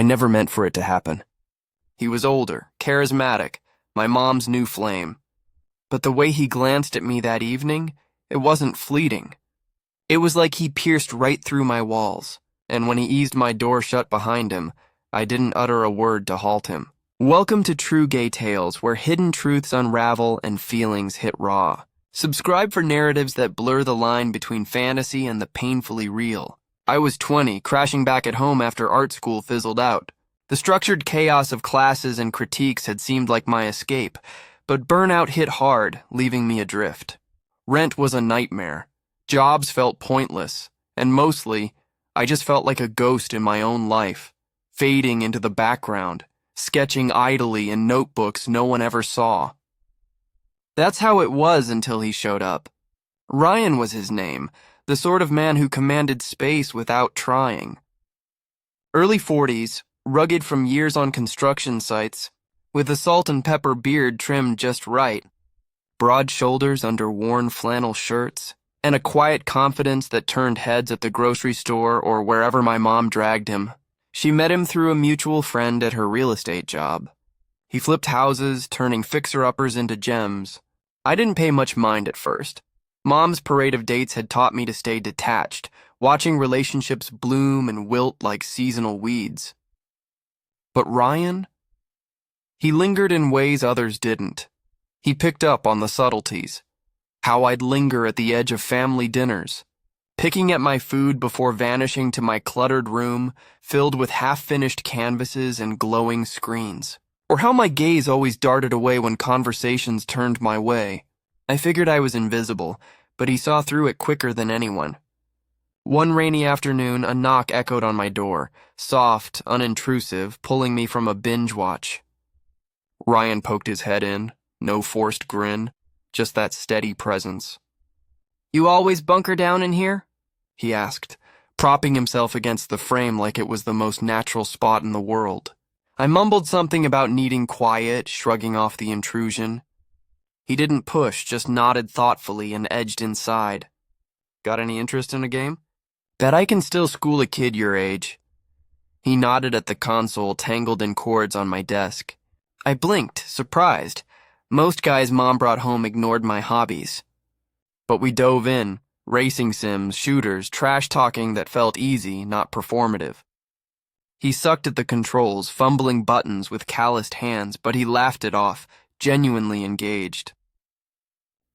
never meant for it to happen. He was older, charismatic, my mom's new flame. But the way he glanced at me that evening, it wasn't fleeting. It was like he pierced right through my walls, and when he eased my door shut behind him, I didn't utter a word to halt him. Welcome to True Gay Tales, where hidden truths unravel and feelings hit raw. Subscribe for narratives that blur the line between fantasy and the painfully real. I was 20, crashing back at home after art school fizzled out. The structured chaos of classes and critiques had seemed like my escape, but burnout hit hard, leaving me adrift. Rent was a nightmare. Jobs felt pointless, and mostly, I just felt like a ghost in my own life, fading into the background, sketching idly in notebooks no one ever saw. That's how it was until he showed up. Ryan was his name, the sort of man who commanded space without trying. Early 40s, rugged from years on construction sites, with a salt and pepper beard trimmed just right, broad shoulders under worn flannel shirts, and a quiet confidence that turned heads at the grocery store or wherever my mom dragged him. She met him through a mutual friend at her real estate job. He flipped houses, turning fixer-uppers into gems. I didn't pay much mind at first. Mom's parade of dates had taught me to stay detached, watching relationships bloom and wilt like seasonal weeds. But Ryan? He lingered in ways others didn't. He picked up on the subtleties. How I'd linger at the edge of family dinners, picking at my food before vanishing to my cluttered room filled with half-finished canvases and glowing screens. Or how my gaze always darted away when conversations turned my way. I figured I was invisible, but he saw through it quicker than anyone. One rainy afternoon, a knock echoed on my door, soft, unintrusive, pulling me from a binge watch. Ryan poked his head in, no forced grin, just that steady presence. "You always bunker down in here?" he asked, propping himself against the frame like it was the most natural spot in the world. I mumbled something about needing quiet, shrugging off the intrusion. He didn't push, just nodded thoughtfully and edged inside. "Got any interest in a game? Bet I can still school a kid your age." He nodded at the console tangled in cords on my desk. I blinked, surprised. Most guys Mom brought home ignored my hobbies. But we dove in, racing sims, shooters, trash-talking that felt easy, not performative. He sucked at the controls, fumbling buttons with calloused hands, but he laughed it off, genuinely engaged.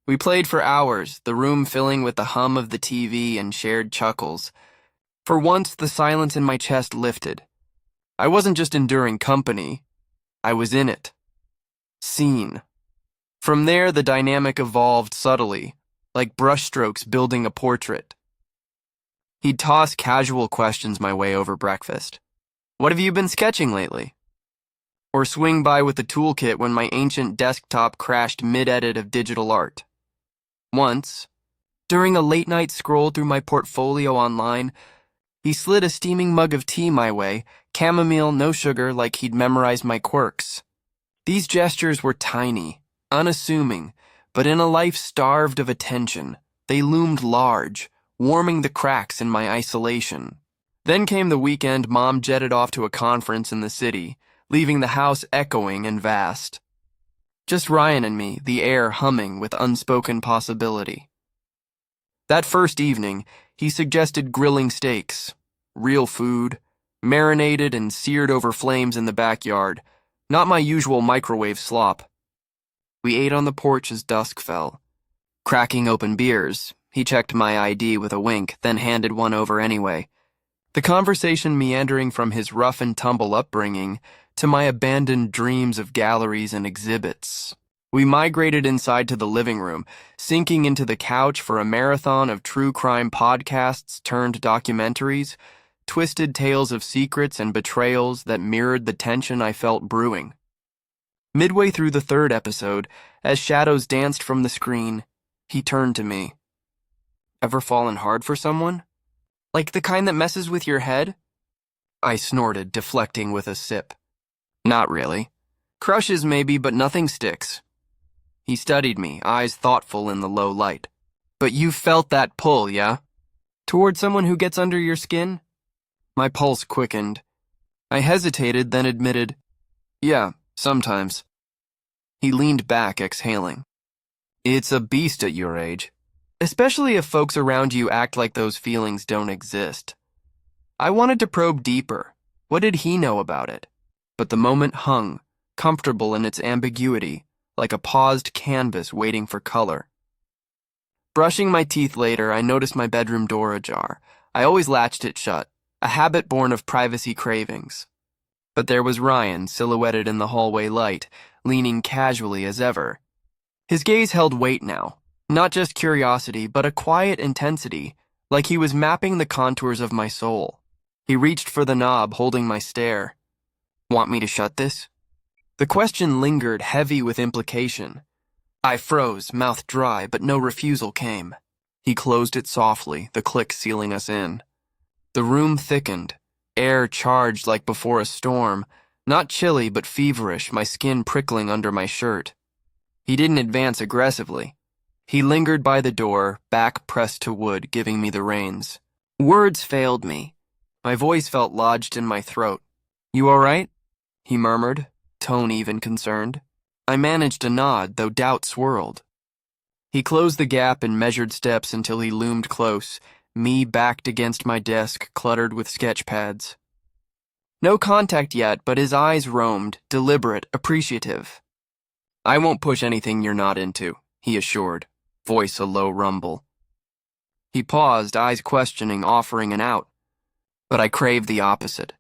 We played for hours, the room filling with the hum of the TV and shared chuckles. For once, the silence in my chest lifted. I wasn't just enduring company. I was in it. Seen. From there, the dynamic evolved subtly, like brushstrokes building a portrait. He'd toss casual questions my way over breakfast. "What have you been sketching lately?" Or swing by with the toolkit when my ancient desktop crashed mid-edit of digital art. Once, during a late-night scroll through my portfolio online, he slid a steaming mug of tea my way, chamomile, no sugar, like he'd memorized my quirks. These gestures were tiny, unassuming, but in a life starved of attention, they loomed large, warming the cracks in my isolation. Then came the weekend Mom jetted off to a conference in the city, leaving the house echoing and vast. Just Ryan and me, the air humming with unspoken possibility. That first evening, he suggested grilling steaks, real food, marinated and seared over flames in the backyard, not my usual microwave slop. We ate on the porch as dusk fell. Cracking open beers, he checked my ID with a wink, then handed one over anyway. The conversation meandering from his rough-and-tumble upbringing to my abandoned dreams of galleries and exhibits. We migrated inside to the living room, sinking into the couch for a marathon of true crime podcasts turned documentaries, twisted tales of secrets and betrayals that mirrored the tension I felt brewing. Midway through the third episode, as shadows danced from the screen, he turned to me. "Ever fallen hard for someone? Like the kind that messes with your head?" I snorted, deflecting with a sip. "Not really. Crushes maybe, but nothing sticks." He studied me, eyes thoughtful in the low light. "But you felt that pull, yeah? Toward someone who gets under your skin?" My pulse quickened. I hesitated, then admitted, "Yeah, sometimes." He leaned back, exhaling. "It's a beast at your age, especially if folks around you act like those feelings don't exist." I wanted to probe deeper. What did he know about it? But the moment hung, comfortable in its ambiguity, like a paused canvas waiting for color. Brushing my teeth later, I noticed my bedroom door ajar. I always latched it shut, a habit born of privacy cravings. But there was Ryan, silhouetted in the hallway light, leaning casually as ever. His gaze held weight now, not just curiosity, but a quiet intensity, like he was mapping the contours of my soul. He reached for the knob, holding my stare. "Want me to shut this?" The question lingered, heavy with implication. I froze, mouth dry, but no refusal came. He closed it softly, the click sealing us in. The room thickened, air charged like before a storm, not chilly but feverish, my skin prickling under my shirt. He didn't advance aggressively. He lingered by the door, back pressed to wood, giving me the reins. Words failed me. My voice felt lodged in my throat. "You all right?" he murmured, tone even concerned. I managed a nod, though doubt swirled. He closed the gap in measured steps until he loomed close, me backed against my desk, cluttered with sketch pads. No contact yet, but his eyes roamed, deliberate, appreciative. "I won't push anything you're not into," he assured, voice a low rumble. He paused, eyes questioning, offering an out. But I craved the opposite.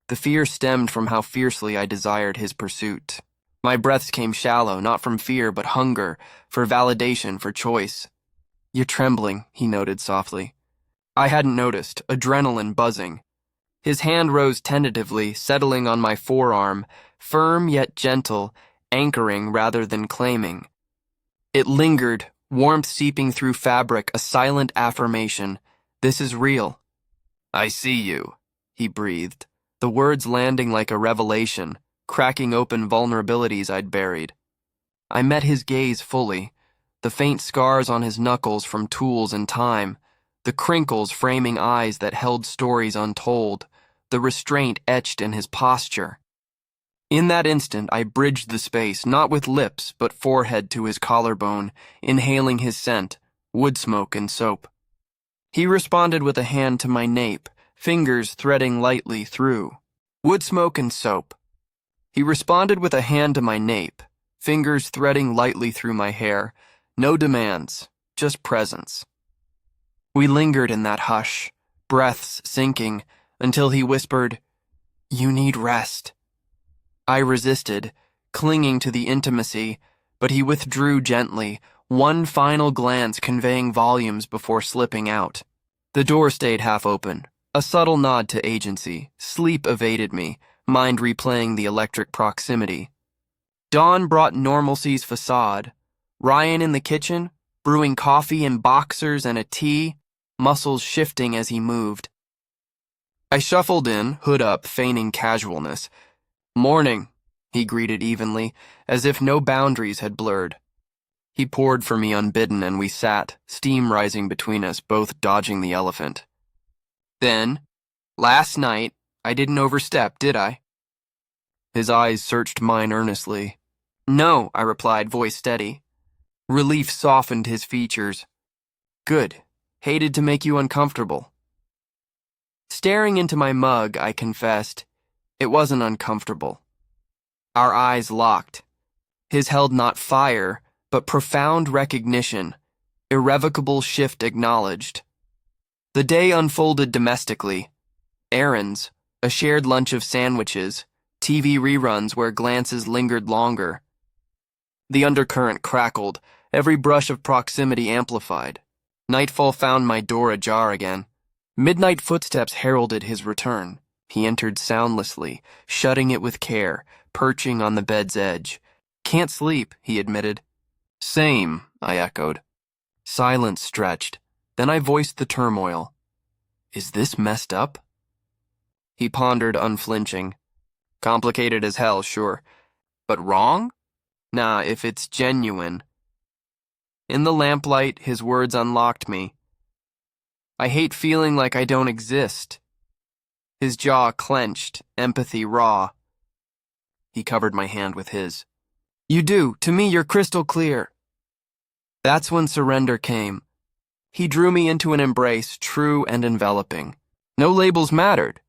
The fear stemmed from how fiercely I desired his pursuit. My breaths came shallow, not from fear, but hunger, for validation, for choice. "You're trembling," he noted softly. I hadn't noticed, adrenaline buzzing. His hand rose tentatively, settling on my forearm, firm yet gentle, anchoring rather than claiming. It lingered, warmth seeping through fabric, a silent affirmation. "This is real." "I see you," he breathed, the words landing like a revelation, cracking open vulnerabilities I'd buried. I met his gaze fully, the faint scars on his knuckles from tools and time, the crinkles framing eyes that held stories untold, the restraint etched in his posture. In that instant, I bridged the space, not with lips, but forehead to his collarbone, inhaling his scent, wood smoke and soap. He responded with a hand to my nape, fingers threading lightly through. Wood smoke and soap. He responded with a hand to my nape, fingers threading lightly through my hair. No demands, just presence. We lingered in that hush, breaths sinking, until he whispered, "You need rest." I resisted, clinging to the intimacy, but he withdrew gently, one final glance conveying volumes before slipping out. The door stayed half open, a subtle nod to agency. Sleep evaded me, mind replaying the electric proximity. Dawn brought normalcy's facade. Ryan in the kitchen, brewing coffee in boxers and a tea, muscles shifting as he moved. I shuffled in, hood up, feigning casualness. "Morning," he greeted evenly, as if no boundaries had blurred. He poured for me unbidden, and we sat, steam rising between us, both dodging the elephant. Then, "Last night, I didn't overstep, did I?" His eyes searched mine earnestly. "No," I replied, voice steady. Relief softened his features. "Good. Hated to make you uncomfortable." Staring into my mug, I confessed, it wasn't uncomfortable. Our eyes locked. His held not fire, but profound recognition, irrevocable shift acknowledged. The day unfolded domestically. Errands, a shared lunch of sandwiches, TV reruns where glances lingered longer. The undercurrent crackled, every brush of proximity amplified. Nightfall found my door ajar again. Midnight footsteps heralded his return. He entered soundlessly, shutting it with care, perching on the bed's edge. "Can't sleep," he admitted. "Same," I echoed. Silence stretched. Then I voiced the turmoil. "Is this messed up?" He pondered, unflinching. "Complicated as hell, sure. But wrong? Nah, if it's genuine." In the lamplight, his words unlocked me. "I hate feeling like I don't exist." his jaw clenched, empathy raw. He covered my hand with his. You do. To me, you're crystal clear. That's when surrender came. He drew me into an embrace, true and enveloping. No labels mattered.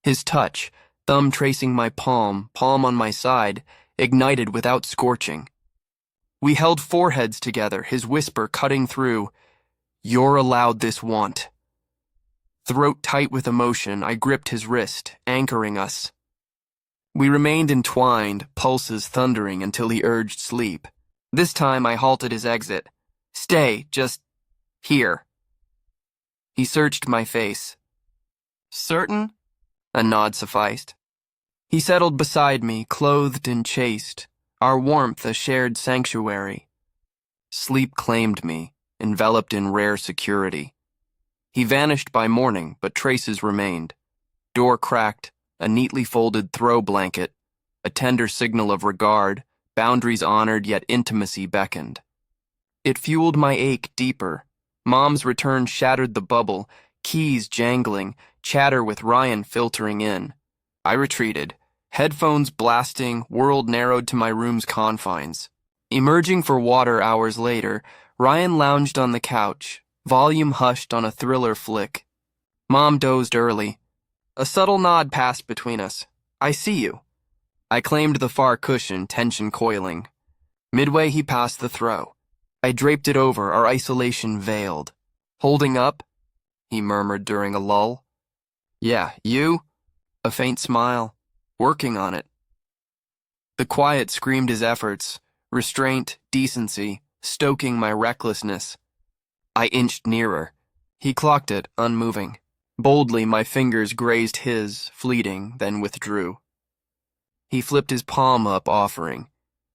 His touch, thumb tracing my palm, palm on my side, ignited without scorching. We held foreheads together, his whisper cutting through. You're allowed this want. Throat tight with emotion, I gripped his wrist, anchoring us. We remained entwined, pulses thundering until he urged sleep. This time I halted his exit. Stay, just here. He searched my face. Certain? A nod sufficed. He settled beside me, clothed and chaste, our warmth a shared sanctuary. Sleep claimed me, enveloped in rare security. He vanished by morning, but traces remained. Door cracked, a neatly folded throw blanket, a tender signal of regard, boundaries honored yet intimacy beckoned. It fueled my ache deeper. Mom's return shattered the bubble, keys jangling, chatter with Ryan filtering in. I retreated, headphones blasting, world narrowed to my room's confines. Emerging for water hours later, Ryan lounged on the couch, volume hushed on a thriller flick. Mom dozed early. A subtle nod passed between us. I see you. I claimed the far cushion, tension coiling. Midway he passed the throw. I draped it over, our isolation veiled. Holding up? He murmured during a lull. Yeah, you? A faint smile. Working on it. The quiet screamed his efforts, restraint, decency, stoking my recklessness. I inched nearer. He clocked it, unmoving. Boldly, my fingers grazed his, fleeting, then withdrew. He flipped his palm up, offering.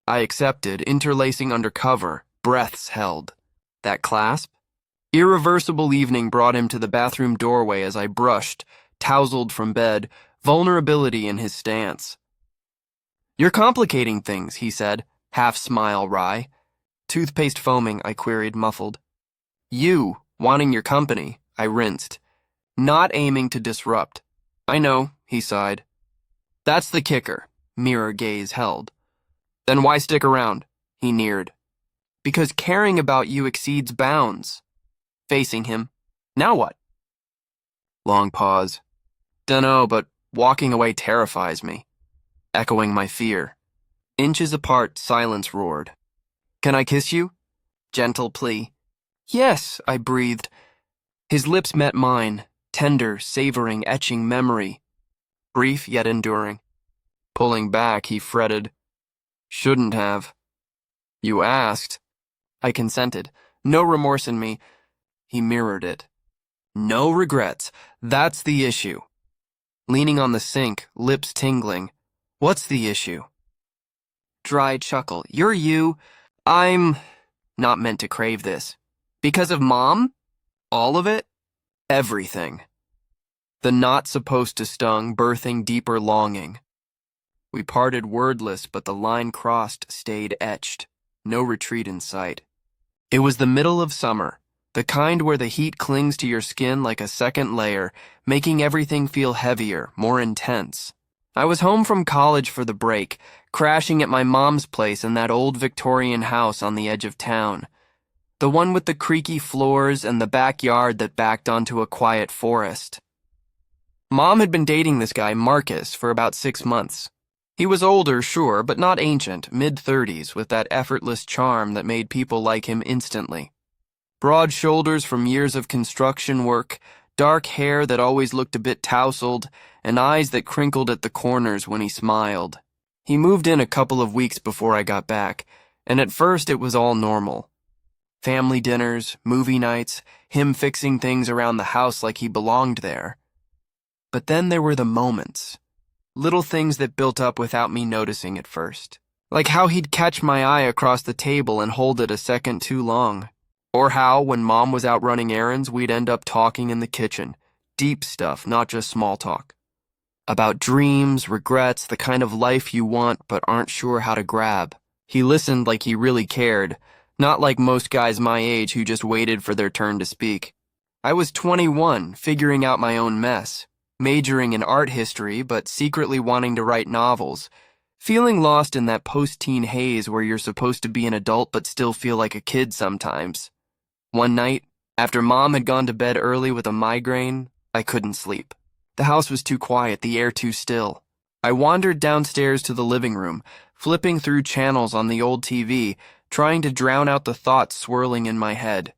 I accepted, interlacing under cover, breaths held. That clasp? Irreversible evening brought him to the bathroom doorway as I brushed, tousled from bed, vulnerability in his stance. You're complicating things, he said, half smile wry. Toothpaste foaming, I queried, muffled. You, wanting your company, I rinsed. Not aiming to disrupt. I know, he sighed. That's the kicker, mirror gaze held. Then why stick around? He neared. Because caring about you exceeds bounds. Facing him. Now what? Long pause. Dunno, but walking away terrifies me. Echoing my fear. Inches apart, silence roared. Can I kiss you? Gentle plea. Yes, I breathed. His lips met mine, tender, savoring, etching memory. Brief yet enduring. Pulling back, he fretted. Shouldn't have. You asked. I consented. No remorse in me. He mirrored it. No regrets. That's the issue. Leaning on the sink, lips tingling. What's the issue? Dry chuckle. You're you. I'm not meant to crave this. Because of Mom? All of it? Everything. The not supposed to stung, birthing deeper longing. We parted wordless, but the line crossed stayed etched. No retreat in sight. It was the middle of summer, the kind where the heat clings to your skin like a second layer, making everything feel heavier, more intense. I was home from college for the break, crashing at my mom's place in that old Victorian house on the edge of town. The one with the creaky floors and the backyard that backed onto a quiet forest. Mom had been dating this guy, Marcus, for about 6 months. He was older, sure, but not ancient, mid-30s, with that effortless charm that made people like him instantly. Broad shoulders from years of construction work, dark hair that always looked a bit tousled, and eyes that crinkled at the corners when he smiled. He moved in a couple of weeks before I got back, and at first it was all normal. Family dinners, movie nights, him fixing things around the house like he belonged there. But then there were the moments. Little things that built up without me noticing at first. Like how he'd catch my eye across the table and hold it a second too long. Or how, when Mom was out running errands, we'd end up talking in the kitchen. Deep stuff, not just small talk. About dreams, regrets, the kind of life you want but aren't sure how to grab. He listened like he really cared, not like most guys my age who just waited for their turn to speak. I was 21, figuring out my own mess. majoring in art history but secretly wanting to write novels, feeling lost in that post-teen haze where you're supposed to be an adult but still feel like a kid sometimes. One night, after Mom had gone to bed early with a migraine, I couldn't sleep. The house was too quiet, the air too still. I wandered downstairs to the living room, flipping through channels on the old TV, trying to drown out the thoughts swirling in my head.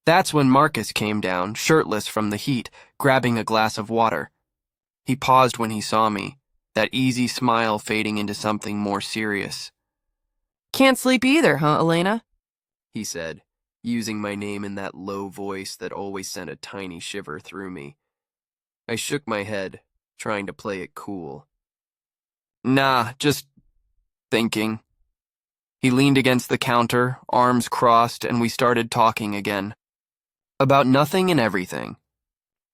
That's when Marcus came down, shirtless from the heat, grabbing a glass of water. He paused when he saw me, that easy smile fading into something more serious. "Can't sleep either, huh, Elena?" he said, using my name in that low voice that always sent a tiny shiver through me. I shook my head, trying to play it cool. Nah, just thinking. He leaned against the counter, arms crossed, and we started talking again. About nothing and everything.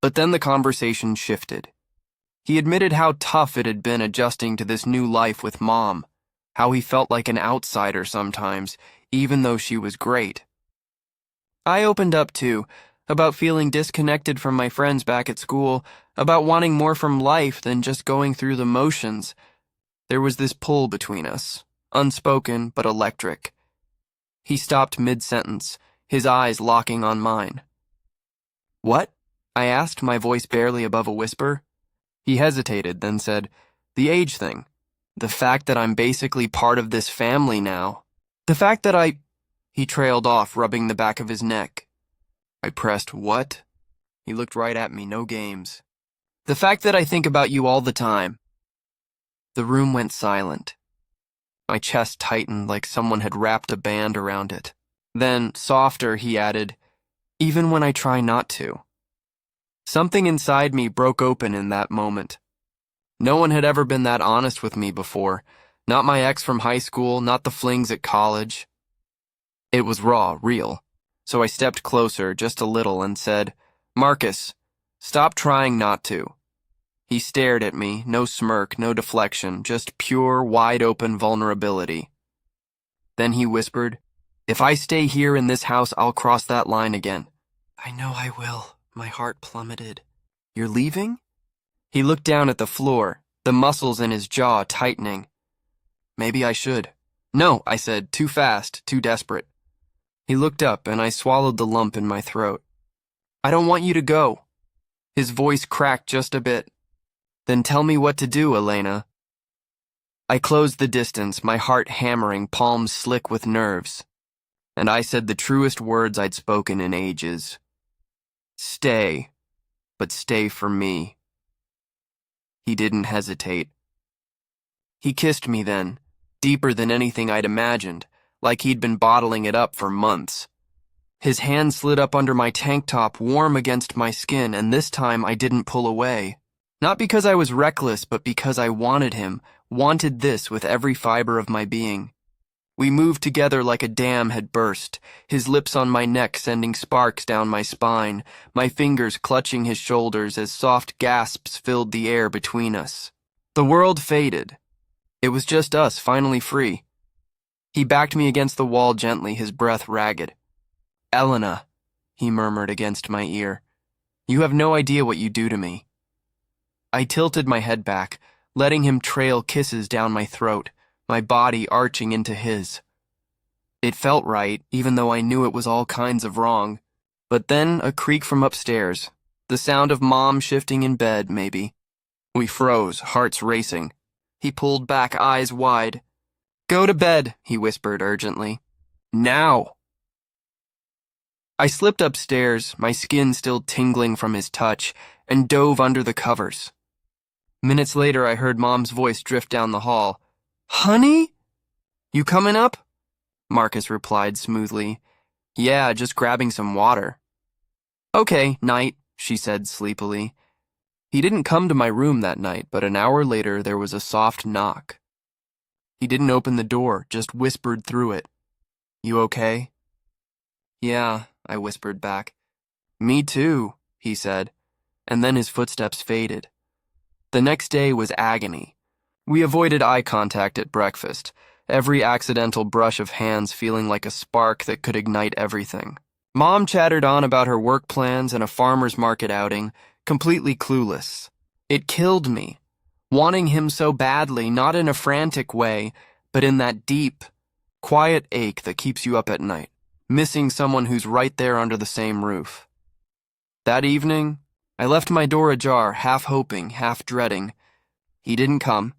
But then the conversation shifted. He admitted how tough it had been adjusting to this new life with Mom, how he felt like an outsider sometimes, even though she was great. I opened up too, about feeling disconnected from my friends back at school, about wanting more from life than just going through the motions. There was this pull between us, unspoken but electric. He stopped mid-sentence, his eyes locking on mine. "What?" I asked, my voice barely above a whisper. He hesitated, then said, "The age thing. The fact that I'm basically part of this family now. The fact that I—" He trailed off, rubbing the back of his neck. I pressed, "What?" He looked right at me, no games. "The fact that I think about you all the time." The room went silent. My chest tightened like someone had wrapped a band around it. Then, softer, he added, "Even when I try not to." Something inside me broke open in that moment. No one had ever been that honest with me before. Not my ex from high school, not the flings at college. It was raw, real. So I stepped closer, just a little, and said, "Marcus, stop trying not to." He stared at me, no smirk, no deflection, just pure, wide-open vulnerability. Then he whispered, "If I stay here in this house, I'll cross that line again." "I know I will." My heart plummeted. "You're leaving?" He looked down at the floor, the muscles in his jaw tightening. "Maybe I should." "No," I said, too fast, too desperate. He looked up, and I swallowed the lump in my throat. "I don't want you to go." His voice cracked just a bit. "Then tell me what to do, Elena." I closed the distance, my heart hammering, palms slick with nerves. And I said the truest words I'd spoken in ages. "Stay, but stay for me." He didn't hesitate. He kissed me then, deeper than anything I'd imagined, like he'd been bottling it up for months. His hand slid up under my tank top, warm against my skin, and this time I didn't pull away. Not because I was reckless, but because I wanted him, wanted this with every fiber of my being. We moved together like a dam had burst, his lips on my neck sending sparks down my spine, my fingers clutching his shoulders as soft gasps filled the air between us. The world faded. It was just us, finally free. He backed me against the wall gently, his breath ragged. "Elena," he murmured against my ear, "you have no idea what you do to me." I tilted my head back, letting him trail kisses down my throat, my body arching into his. It felt right, even though I knew it was all kinds of wrong. But then a creak from upstairs, the sound of Mom shifting in bed, maybe. We froze, hearts racing. He pulled back, eyes wide. "Go to bed," he whispered urgently. "Now!" I slipped upstairs, my skin still tingling from his touch, and dove under the covers. Minutes later, I heard Mom's voice drift down the hall. "Honey? You coming up?" Marcus replied smoothly. "Yeah, just grabbing some water." "Okay, night," she said sleepily. He didn't come to my room that night, but an hour later there was a soft knock. He didn't open the door, just whispered through it. "You okay?" "Yeah," I whispered back. "Me too," he said, and then his footsteps faded. The next day was agony. We avoided eye contact at breakfast, every accidental brush of hands feeling like a spark that could ignite everything. Mom chattered on about her work plans and a farmer's market outing, completely clueless. It killed me, wanting him so badly, not in a frantic way, but in that deep, quiet ache that keeps you up at night, missing someone who's right there under the same roof. That evening, I left my door ajar, half hoping, half dreading. He didn't come.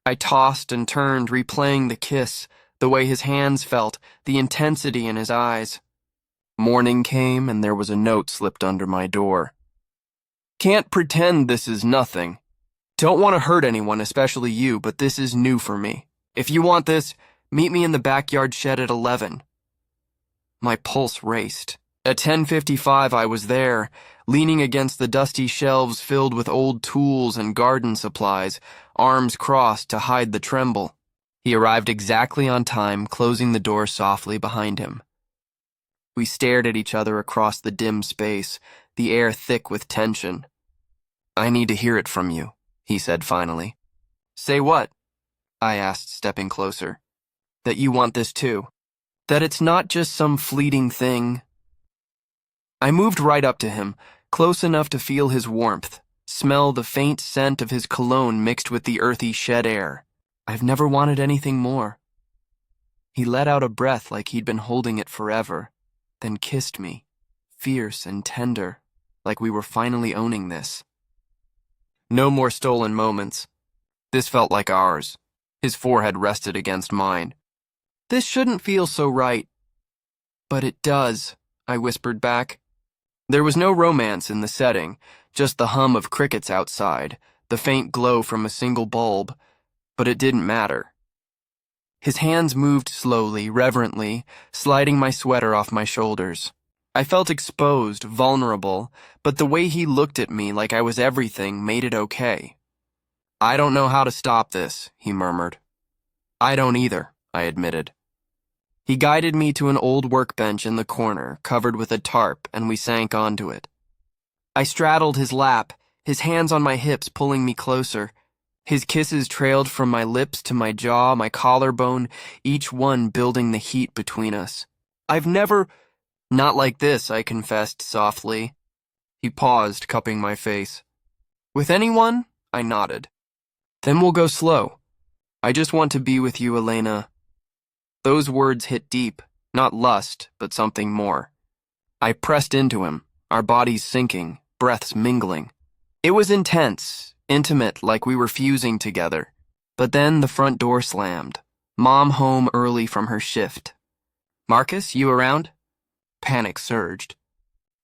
I tossed and turned, replaying the kiss, the way his hands felt, the intensity in his eyes. Morning came, and there was a note slipped under my door. Can't pretend this is nothing. Don't want to hurt anyone, especially you, but this is new for me. If you want this, meet me in the backyard shed at 11. My pulse raced. At 10:55 I was there, leaning against the dusty shelves filled with old tools and garden supplies, arms crossed to hide the tremble. He arrived exactly on time, closing the door softly behind him. We stared at each other across the dim space, the air thick with tension. I need to hear it from you, he said finally. Say what? I asked, stepping closer. That you want this too. That it's not just some fleeting thing. I moved right up to him, close enough to feel his warmth, smell the faint scent of his cologne mixed with the earthy shed air. I've never wanted anything more. He let out a breath like he'd been holding it forever, then kissed me, fierce and tender, like we were finally owning this. No more stolen moments. This felt like ours. His forehead rested against mine. This shouldn't feel so right. But it does, I whispered back. There was no romance in the setting, just the hum of crickets outside, the faint glow from a single bulb, but it didn't matter. His hands moved slowly, reverently, sliding my sweater off my shoulders. I felt exposed, vulnerable, but the way he looked at me like I was everything made it okay. I don't know how to stop this, he murmured. I don't either, I admitted. He guided me to an old workbench in the corner, covered with a tarp, and we sank onto it. I straddled his lap, his hands on my hips pulling me closer. His kisses trailed from my lips to my jaw, my collarbone, each one building the heat between us. I've never... Not like this, I confessed softly. He paused, cupping my face. With anyone? I nodded. Then we'll go slow. I just want to be with you, Elena. Those words hit deep, not lust, but something more. I pressed into him, our bodies sinking, breaths mingling. It was intense, intimate, like we were fusing together. But then the front door slammed. Mom home early from her shift. Marcus, you around? Panic surged.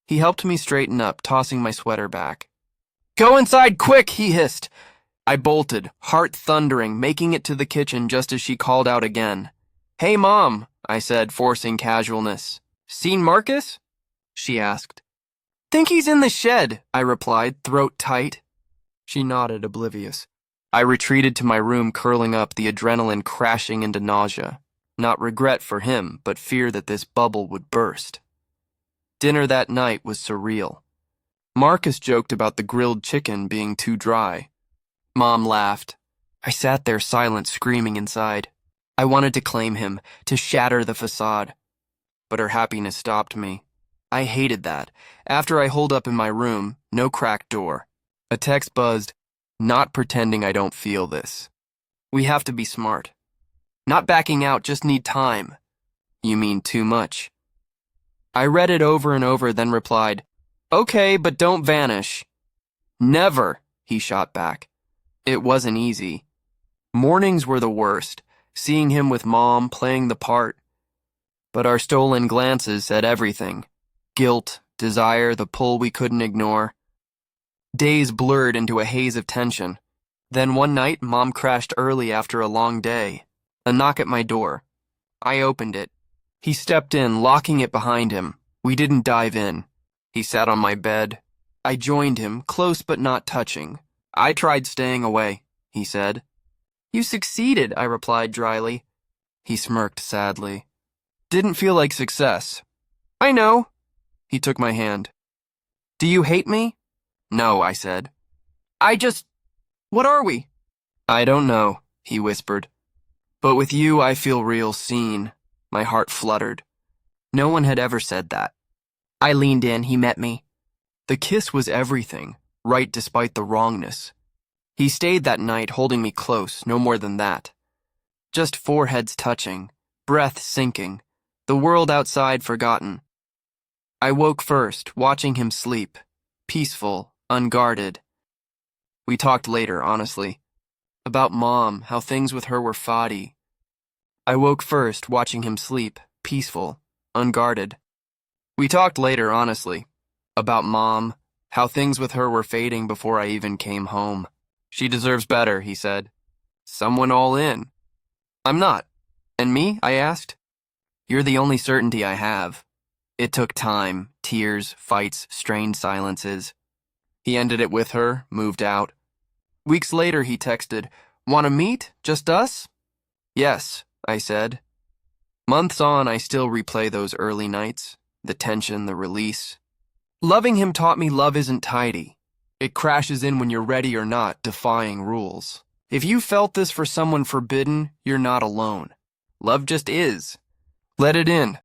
He helped me straighten up, tossing my sweater back. Go inside, quick, he hissed. I bolted, heart thundering, making it to the kitchen just as she called out again. Hey, Mom, I said, forcing casualness. Seen Marcus? She asked. Think he's in the shed, I replied, throat tight. She nodded, oblivious. I retreated to my room, curling up, the adrenaline crashing into nausea. Not regret for him, but fear that this bubble would burst. Dinner that night was surreal. Marcus joked about the grilled chicken being too dry. Mom laughed. I sat there silent, screaming inside. I wanted to claim him, to shatter the facade. But her happiness stopped me. I hated that. After I holed up in my room, no cracked door. A text buzzed, not pretending I don't feel this. We have to be smart. Not backing out, just need time. You mean too much. I read it over and over, then replied, Okay, but don't vanish. Never, he shot back. It wasn't easy. Mornings were the worst, seeing him with Mom, playing the part. But our stolen glances said everything. Guilt, desire, the pull we couldn't ignore. Days blurred into a haze of tension. Then one night, Mom crashed early after a long day. A knock at my door. I opened it. He stepped in, locking it behind him. We didn't dive in. He sat on my bed. I joined him, close but not touching. I tried staying away, he said. You succeeded, I replied dryly. He smirked sadly. Didn't feel like success. I know. He took my hand. Do you hate me? No, I said. What are we? I don't know, he whispered. But with you, I feel real seen. My heart fluttered. No one had ever said that. I leaned in, he met me. The kiss was everything. right despite the wrongness. He stayed that night holding me close, no more than that. Just foreheads touching, breath sinking, the world outside forgotten. I woke first, watching him sleep, peaceful, unguarded. We talked later, honestly. About Mom, how things with her were foddy. I woke first, watching him sleep, peaceful, unguarded. We talked later, honestly. About Mom, how things with her were fading before I even came home. She deserves better, he said. Someone all in. I'm not. And me? I asked. You're the only certainty I have. It took time, tears, fights, strained silences. He ended it with her, moved out. Weeks later, he texted, "Want to meet? Just us?" "Yes," I said. Months on, I still replay those early nights, the tension, the release. Loving him taught me love isn't tidy. It crashes in when you're ready or not, defying rules. If you felt this for someone forbidden, you're not alone. Love just is. Let it in.